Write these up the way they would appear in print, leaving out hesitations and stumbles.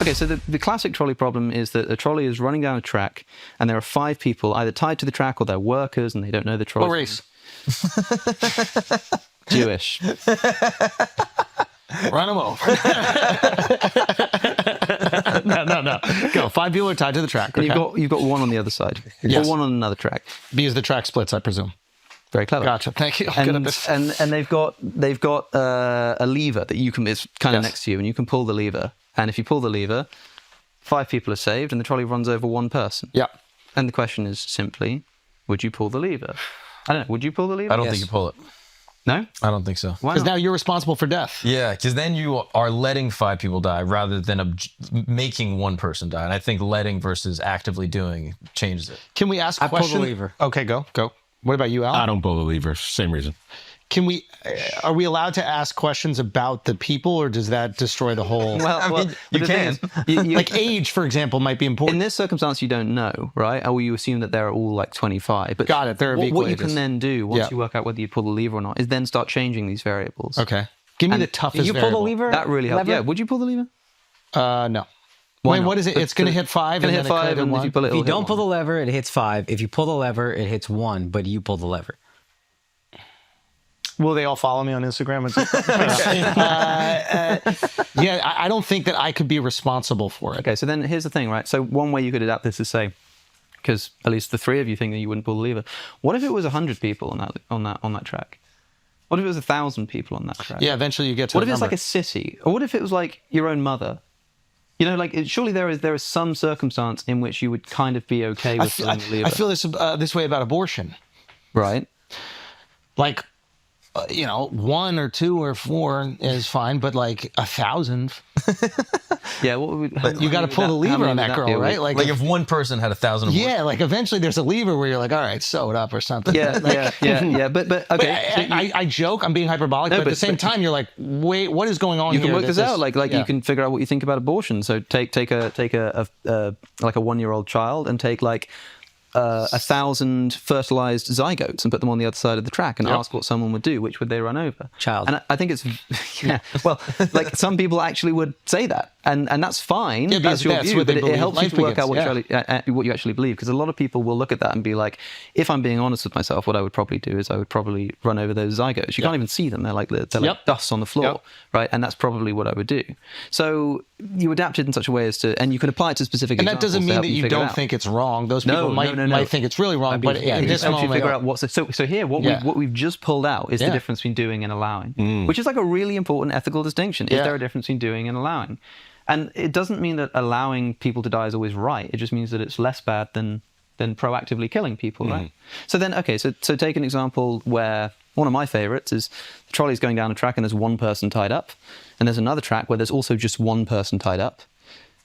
Okay, so the classic trolley problem is that a trolley is running down a track, and there are 5 people either tied to the track or they're workers, and they don't know the trolley. What race? Jewish. Run them over. No. Go. 5 people are tied to the track. And Okay. you've got one on the other side, Yes. or one on another track. Because the track splits, I presume. Very clever. Gotcha. Thank you. I'm And, good at this. and they've got a lever that you can. It's kind of Yes. next to you, and you can pull the lever. And if you pull the lever, 5 people are saved, and the trolley runs over 1 person. Yeah. And the question is simply, would you pull the lever? I don't know. Would you pull the lever? I don't think you pull it. No? I don't think so. Why Because not? now you're responsible for death. Yeah, because then you are letting 5 people die rather than making 1 person die. And I think letting versus actively doing changes it. Can we ask I pull the questions? lever. Okay, go. What about you, Al? I don't pull the lever. Same reason. Can we? Are we allowed to ask questions about the people, or does that destroy the whole? Well, you the thing can. is, Like age, for example, might be in important. this circumstance, you don't know, right? Or you assume that they're all like 25. But Got it. They're of equal what you ages. can then do once Yeah. you work out whether you pull the lever or not is then start changing these variables. Okay. Give me And the toughest. You pull the variable. lever? That really helps. Lever? Yeah. Would you pull the lever? No. Why Wait, not? what is it? It's going to hit 5. Gonna and hit then it 5, could and hit if you 1? pull it, If you it'll hit don't pull the 1. lever, it hits 5. If you pull the lever, it hits 1, but you pull the lever. Will they all follow me on Instagram? Yeah, I don't think that I could be responsible for it. Okay, so then here's the thing, right? So one way you could adapt this is say, because at least the 3 of you think that you wouldn't pull the lever. What if it was 100 people on that track? What if it was 1,000 people on that track? Yeah, eventually you get to. What the if it's number. like a city? Or what if it was like your own mother? You know, like surely there is some circumstance in which you would kind of be okay with pulling the lever, I feel this way about abortion. right? Like, 1 or 2 or 4 is fine, but like 1,000, Yeah, what would you got to pull the lever on that girl, right? Like if 1 person had 1,000 abortions. yeah, like eventually there's a lever where you're like, all right, sew it up or something. yeah, yeah. But But okay, so I joke, I'm being hyperbolic, No, but at but- the same time, you're like, wait, what is going on you here? can work that this out. Like yeah. you can figure out what you think about abortion. So take a like a 1-year-old child and take like 1,000 fertilized zygotes and put them on the other side of the track and ask what someone would do. Which would they run over? Child. And I think it's well, like some people actually would say that, and that's fine. Yeah, because that's your that's view, what they but it believe helps you life to work out begins, what you actually believe. Because a lot of people will look at that and be like, if I'm being honest with myself, what I would probably do is I would probably run over those zygotes. You can't even see them; they're like dust on the floor, right? And that's probably what I would do. So you adapt it in such a way as to, and you can apply it to specific. And that doesn't examples to mean help that you figure it don't out. think it's wrong. Those people No, no. might think it's really wrong, but in this helps you moment, figure out what's so here what we've just pulled out is the difference between doing and allowing, which is like a really important ethical distinction. Is there a difference between doing and allowing? And it doesn't mean that allowing people to die is always right. It just means that it's less bad than proactively killing people, right? So then, okay, so take an example where one of my favorites is the trolley's going down a track and there's 1 person tied up, and there's another track where there's also just 1 person tied up.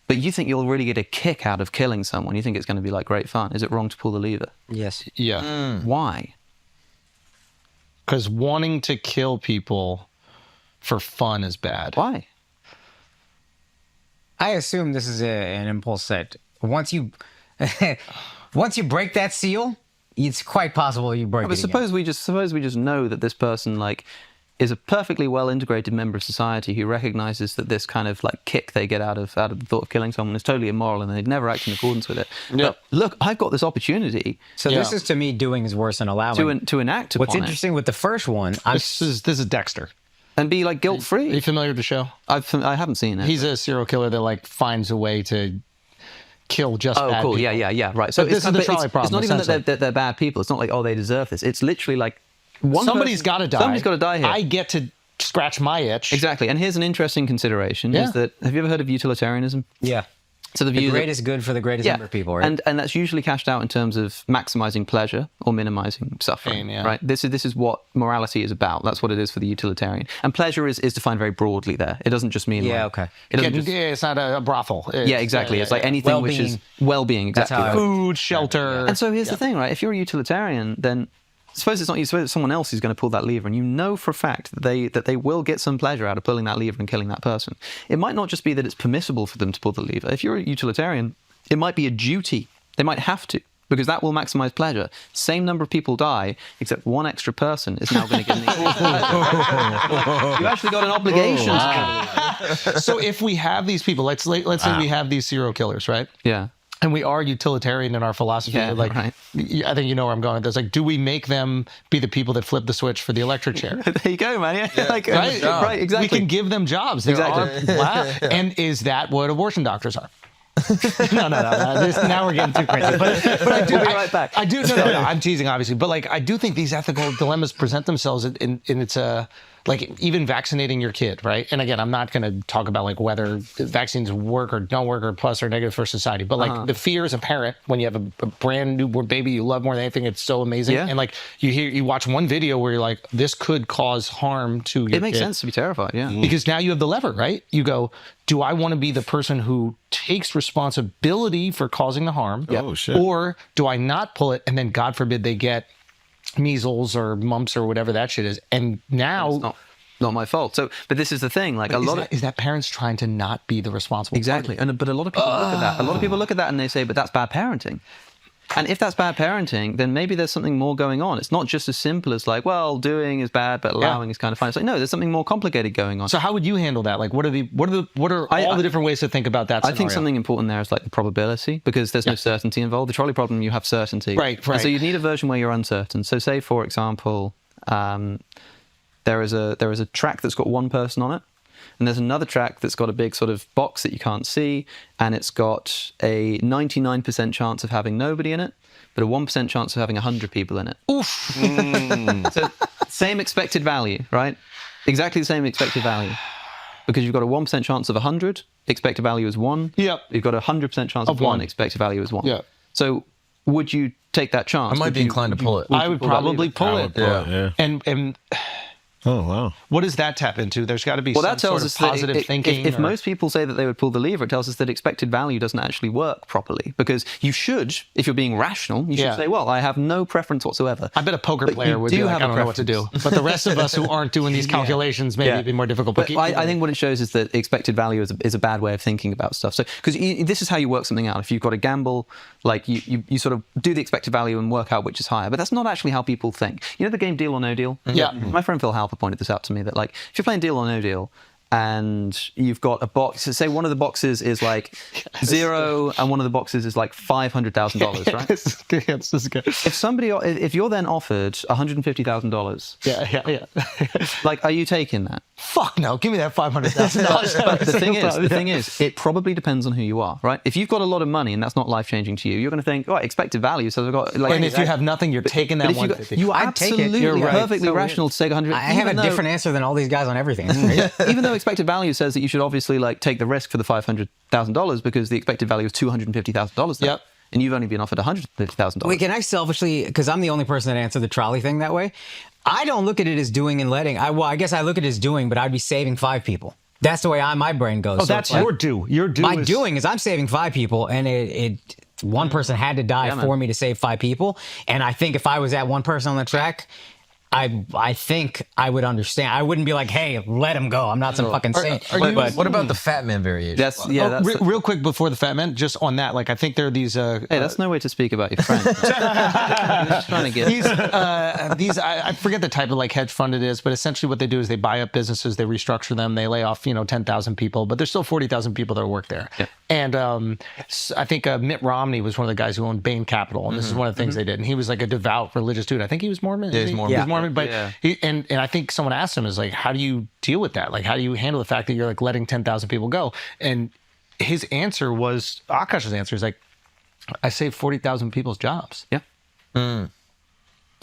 But you think you'll really get a kick out of killing someone. You think it's going to be like great fun. Is it wrong to pull the lever? Yes. yeah, Why? because wanting to kill people for fun is bad. Why? I assume this is an impulse that once you break that seal, it's quite possible you break But it again. suppose we just know that this person like is a perfectly well integrated member of society who recognizes that this kind of like kick they get out of the thought of killing someone is totally immoral and they'd never act in accordance with it. But look, I've got this opportunity So this is to me doing is worse than allowing. to enact upon What's interesting with the first one, This is Dexter. it and be like guilt Are you free. familiar with the show? I haven't seen it. He's a serial killer that like finds a way to kill just Oh, bad cool. people. Yeah. Right. So But this it's is the it's trolley problem, not even essentially. that they're bad people. It's not like, oh, they deserve this. It's literally like Somebody's got to die. Somebody's got to die here. I get to scratch my itch. Exactly. And here's an interesting consideration: Yeah. is that have you ever heard of utilitarianism? yeah, So the the view that- greatest good for the greatest number of people, right? And that's usually cashed out in terms of maximizing pleasure or minimizing suffering. Pain, yeah. Right. This is what morality is about. That's what it is for the utilitarian. And pleasure is defined very broadly there. It doesn't just mean Yeah, like, okay. It doesn't just, It's not a brothel. yeah, exactly. It's like anything which is well-being. That's Exactly. how I- right. food, shelter. And so here's the thing, right? If you're a utilitarian, then suppose it's not you. Suppose it's someone else who's going to pull that lever, and you know for a fact that they will get some pleasure out of pulling that lever and killing that person. It might not just be that it's permissible for them to pull the lever. If you're a utilitarian, it might be a duty. They might have to. because that will maximize pleasure. Same number of people die, except one extra person is now going to get an equal pleasure. You actually got an obligation. So if we have these people, let's say we have these serial killers, right? Yeah. And we are utilitarian in our philosophy. Yeah, like, right. I think you know where I'm going with this. Like, do we make them be the people that flip the switch for the electric chair? There you go, man. Yeah. Like, Right, exactly. We can give them jobs. And is that what abortion doctors are? No. Now we're getting too crazy. But I do. We'll be right back. I do. No. I'm teasing, obviously. But like, I do think these ethical dilemmas present themselves in its like even vaccinating your kid, right? And again, I'm not going to talk about like whether vaccines work or don't work or plus or negative for society. But like the fear as a parent when you have a brand newborn baby you love more than anything, it's so amazing. Yeah. And like you watch one video where you're like, this could cause harm to your kid. It makes sense to be terrified, yeah. Because now you have the lever, right? You go, do I want to be the person who takes responsibility for causing the harm? Yep. Oh, shit. Or do I not pull it and then, God forbid, they get measles or mumps or whatever that shit is. And now... It's not my fault. So, but this is the thing, like is that parents trying to not be the responsible Exactly. But a lot of people look at that. A lot of people look at that and they say, but that's bad parenting. And if that's bad parenting, then maybe there's something more going on. It's not just as simple as like, well, doing is bad, but allowing is kind of fine. It's like, no, there's something more complicated going on. So how would you handle that? Like, what are all the different ways to think about that scenario? I think something important there is like the probability, because there's no certainty involved. The trolley problem, you have certainty. Right. And so you need a version where you're uncertain. So say, for example, there is a track that's got one person on it, and there's another track that's got a big sort of box that you can't see, and it's got a 99% chance of having nobody in it, but a 1% chance of having 100 people in it. Oof. So same expected value, right? Exactly the same expected value. Because you've got a 1% chance of 100, expected value is 1. Yep. You've got a 100% chance of 1, expected value is 1. Yeah. So would you take that chance? I might be inclined to pull it. I would probably pull it. Yeah. And Oh, wow. what does that tap into? There's got to be some that tells sort of us that positive thinking. If most people say that they would pull the lever, it tells us that expected value doesn't actually work properly. Because you should, if you're being rational, you should say, well, I have no preference whatsoever. I bet a poker player would be like, I don't know what to do. But the rest of us who aren't doing these calculations, maybe it'd be more difficult. But I think what it shows is that expected value is a bad way of thinking about stuff. So, because this is how you work something out. If you've got a gamble, like you sort of do the expected value and work out which is higher. But that's not actually how people think. You know the game Deal or No Deal? Yeah. My friend Phil Halper pointed this out to me, that like if you're playing Deal or No Deal and you've got a box, so say one of the boxes is like 0 and one of the boxes is like $500,000, right? This is good. If you're then offered $150,000, Yeah. like, are you taking that? Fuck no, give me that $500,000. But the thing is, it probably depends on who you are, right? If you've got a lot of money and that's not life-changing to you, you're going to think, expected value, so I've got... like. And if you have nothing, you're taking that $150,000. You are I'd take it. absolutely You're right. perfectly So rational to take 100. I have a different answer than all these guys on everything. Even though expected value says that you should obviously like take the risk for the $500,000 because the expected value is $250,000. Yep. And you've only been offered $150,000. Wait, can I selfishly, because I'm the only person that answered the trolley thing that way, I don't look at it as doing and letting. I guess I look at it as doing, but I'd be saving 5 people. That's the way my brain goes. Oh, that's your do. Your do. My doing is I'm saving 5 people, and one person had to die for me to save 5 people. And I think if I was that one person on the track, I think I would understand. I wouldn't be like, hey, let him go. I'm not some fucking saint. What about the fat man variation? Real quick before the fat man, just on that, like I think there are these. Hey, that's no way to speak about your friend. Just trying to get these. I forget the type of like hedge fund it is, but essentially what they do is they buy up businesses, they restructure them, they lay off 10,000 people, but there's still 40,000 people that work there. Yeah. And I think Mitt Romney was one of the guys who owned Bain Capital, and this is one of the things they did. And he was like a devout religious dude. I think he was Mormon. Yeah, he's Mormon. He was Mormon, but and I think someone asked him, is like, how do you deal with that? Like, how do you handle the fact that you're like letting 10,000 people go? And his answer was, Akash's answer is like, I saved 40,000 people's jobs. Yeah.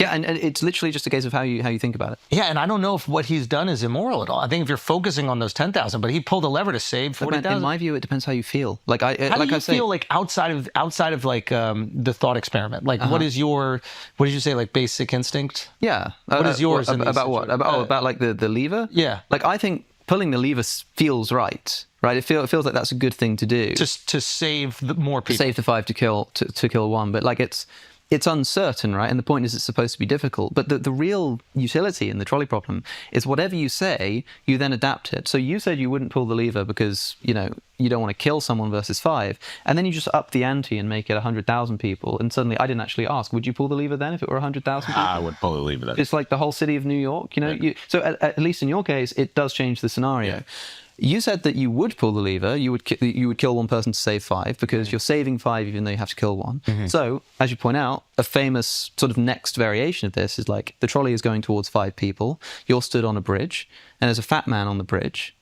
Yeah, and it's literally just a case of how you think about it. Yeah, and I don't know if what he's done is immoral at all. I think if you're focusing on those 10,000, but he pulled a lever to save 40,000. In my view, it depends how you feel. Like how do you feel like outside of like the thought experiment? Like what did you say, like basic instinct? Yeah. What is yours about what? About like the lever? Yeah. Like I think pulling the lever feels right. Right, it feels like that's a good thing to do. Just to save more people. Save the 5 to kill 1, but like it's it's uncertain, right? And the point is it's supposed to be difficult. But the real utility in the trolley problem is whatever you say, you then adapt it. So you said you wouldn't pull the lever because, you don't want to kill someone versus 5. And then you just up the ante and make it 100,000 people. And suddenly, I didn't actually ask, would you pull the lever then if it were 100,000 people? I would pull the lever then. It's like the whole city of New York, Right. So at least in your case, it does change the scenario. Yeah. You said that you would pull the lever, you would kill one person to save 5 because you're saving 5 even though you have to kill one. So, as you point out, a famous sort of next variation of this is like the trolley is going towards 5 people, you're stood on a bridge, and there's a fat man on the bridge.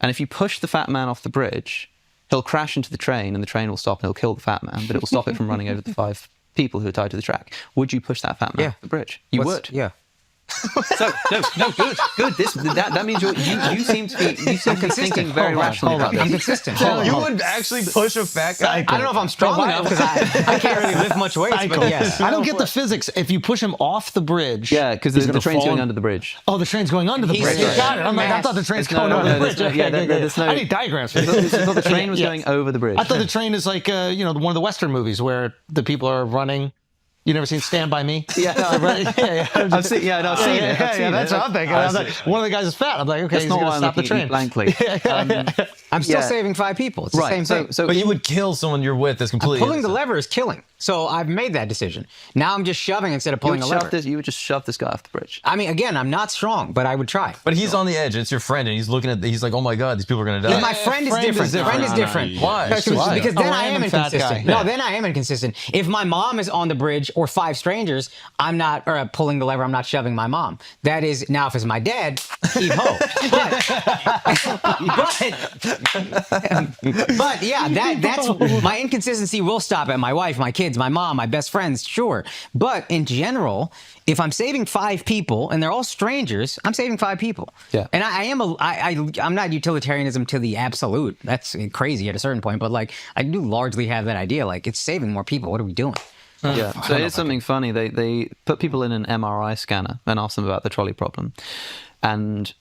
And if you push the fat man off the bridge, he'll crash into the train and the train will stop and he'll kill the fat man, but it will stop it from running over the 5 people who are tied to the track. Would you push that fat man off the bridge? You would. Yeah. So no, good. That means you seem to be thinking very rationally about this. I'm consistent. You would actually push a fat guy? I don't know if I'm strong enough because I can't really lift much weight, but yes. I don't get the physics. If you push him off the bridge, Yeah, because the train's going under the bridge. Oh, the train's going under the He's bridge. right. Got it. I'm like, I thought the train's going over the bridge. there's no. I need diagrams. I thought the train was Yes. going over the bridge. I thought the train is like one of the Western movies where the people are running. You never seen Stand By Me? Yeah, no, I've seen it. Yeah, that's what I'm thinking. I was like, one of the guys is fat. I'm like, okay, That's he's not going why to I'm stop the looking at you train. blankly. I'm still Yeah. saving 5 people. It's the same thing. So But you would kill someone you're with that's completely Pulling the innocent. lever is killing. So I've made that decision. Now I'm just shoving instead of pulling a lever. you would just shove this guy off the bridge. I mean, again, I'm not strong, but I would try. But he's on the edge. It's your friend, and he's looking at. He's like, "Oh my God, these people are gonna die." My friend is friend is different. different. Friend is No, different. Why? Because then I am random fat inconsistent. guy. No, then I am inconsistent. If my mom is on the bridge or 5 strangers, I'm not pulling the lever. I'm not shoving my mom. That is now if it's my dad, heave ho. But yeah, that's my inconsistency will stop at my wife, my kids, my mom, my best friends, sure. But in general, if I'm saving 5 people and they're all strangers, I'm saving 5 people. Yeah. And I'm not utilitarianism to the absolute. That's crazy at a certain point. But like I do largely have that idea. Like it's saving more people. What are we doing? Yeah. So here's something funny. They put people in an MRI scanner and asked them about the trolley problem. And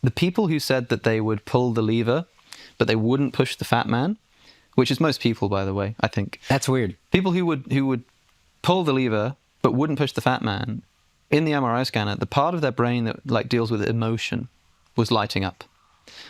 the people who said that they would pull the lever, but they wouldn't push the fat man, which is most people, by the way, I think. That's weird. People who would pull the lever but wouldn't push the fat man, in the MRI scanner, the part of their brain that like deals with emotion was lighting up.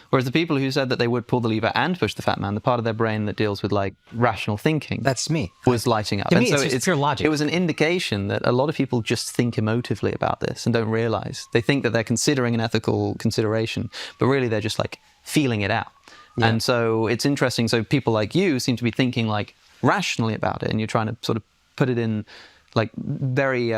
Whereas the people who said that they would pull the lever and push the fat man, the part of their brain that deals with like rational thinking, That's me. was lighting up. To me, And so it's just pure logic. It was an indication that a lot of people just think emotively about this and don't realize. They think that they're considering an ethical consideration, but really they're just like feeling it out. Yeah. And so it's interesting. So people like you seem to be thinking like rationally about it, and you're trying to sort of put it in like very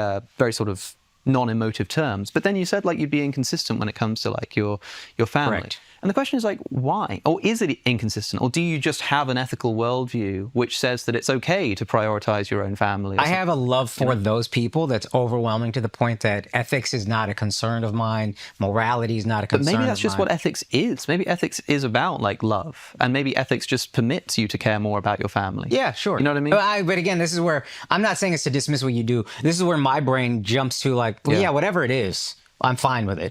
sort of non-emotive terms. But then you said like you'd be inconsistent when it comes to like your family. Correct. And the question is like, why? Or is it inconsistent? Or do you just have an ethical worldview which says that it's okay to prioritize your own family? I have a love for those people that's overwhelming to the point that ethics is not a concern of mine. Morality is not a concern But maybe that's of just mine. what ethics is. Maybe ethics is about like love. And maybe ethics just permits you to care more about your family. Yeah, sure. You know what I mean? But again, this is where I'm not saying it's to dismiss what you do. This is where my brain jumps to like, well, Yeah. yeah, whatever it is, I'm fine with it.